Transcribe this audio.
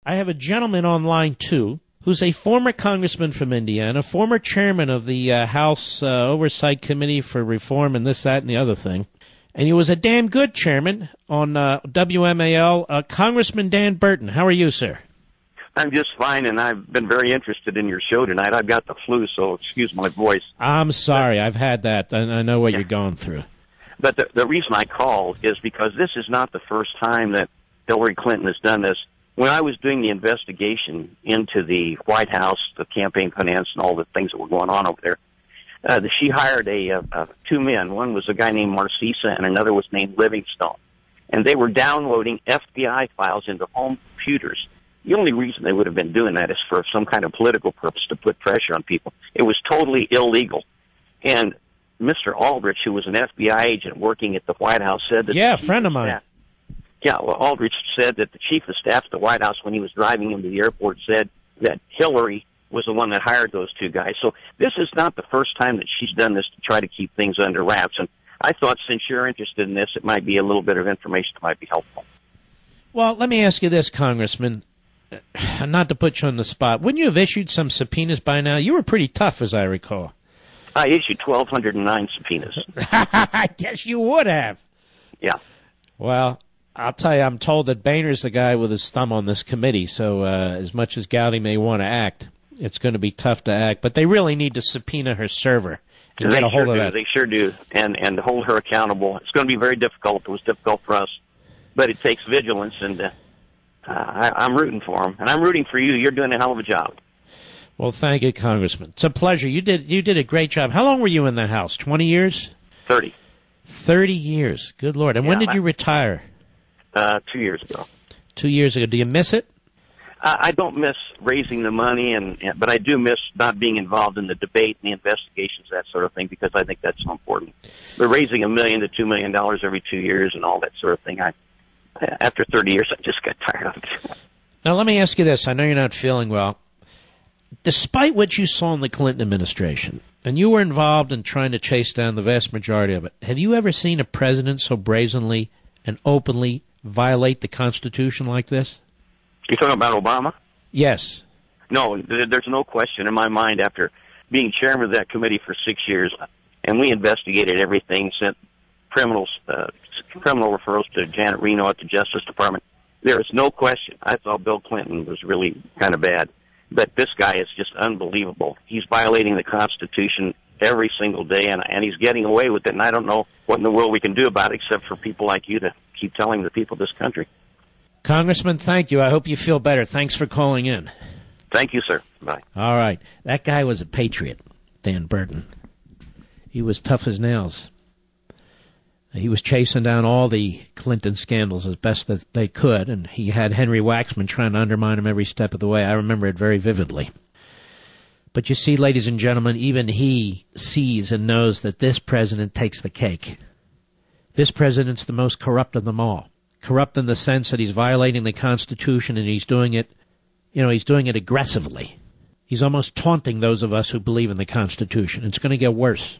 I have a gentleman on line 2 who's a former congressman from Indiana, former chairman of the House Oversight Committee for Reform and this, that, and the other thing. And he was a damn good chairman on WMAL. Congressman Dan Burton, how are you, sir? I'm just fine, and I've been very interested in your show tonight. I've got the flu, so excuse my voice. I'm sorry. I've had that, and I know what you're going through. But the reason I called is because this is not the first time that Hillary Clinton has done this. When I was doing the investigation into the White House, the campaign finance, and all the things that were going on over there, she hired two men. One was a guy named Marcisa, and another was named Livingstone. And they were downloading FBI files into home computers. The only reason they would have been doing that is for some kind of political purpose to put pressure on people. It was totally illegal. And Mr. Aldrich, who was an FBI agent working at the White House, said that... Yeah, a friend of mine. Aldrich said that the chief of staff at the White House, when he was driving him to the airport, said that Hillary was the one that hired those two guys. So this is not the first time that she's done this to try to keep things under wraps. And I thought since you're interested in this, it might be a little bit of information that might be helpful. Well, let me ask you this, Congressman. Not to put you on the spot. Wouldn't you have issued some subpoenas by now? You were pretty tough, as I recall. I issued 1,209 subpoenas. I guess you would have. Yeah. Well, I'll tell you, I'm told that Boehner's the guy with his thumb on this committee, so as much as Gowdy may want to act, it's going to be tough to act. But they really need to subpoena her server and get a hold of that. They sure do, and hold her accountable. It's going to be very difficult. It was difficult for us, but it takes vigilance, and I'm rooting for them, and I'm rooting for you. You're doing a hell of a job. Well, thank you, Congressman. It's a pleasure. You did a great job. How long were you in the House? 20 years? 30. 30 years. Good Lord. And when did you retire? 2 years ago. 2 years ago. Do you miss it? I don't miss raising the money, but I do miss not being involved in the debate and the investigations, that sort of thing, because I think that's so important. But raising $1 million to $2 million every 2 years and all that sort of thing, after 30 years, I just got tired of it. Now, let me ask you this. I know you're not feeling well. Despite what you saw in the Clinton administration, and you were involved in trying to chase down the vast majority of it, have you ever seen a president so brazenly and openly violate the Constitution like this? You're talking about Obama? Yes. No, there's no question in my mind after being chairman of that committee for 6 years, and we investigated everything, sent criminal referrals to Janet Reno at the Justice Department. There is no question. I thought Bill Clinton was really kind of bad. But this guy is just unbelievable. He's violating the Constitution every single day, and he's getting away with it, and I don't know what in the world we can do about it except for people like you to keep telling the people of this country. Congressman, thank you. I hope you feel better. Thanks for calling in. Thank you, sir. Bye. All right. That guy was a patriot, Dan Burton. He was tough as nails. He was chasing down all the Clinton scandals as best as they could, and he had Henry Waxman trying to undermine him every step of the way. I remember it very vividly. But you see, ladies and gentlemen, even he sees and knows that this president takes the cake. This president's the most corrupt of them all. Corrupt in the sense that he's violating the Constitution, and he's doing it, he's doing it aggressively. He's almost taunting those of us who believe in the Constitution. It's going to get worse.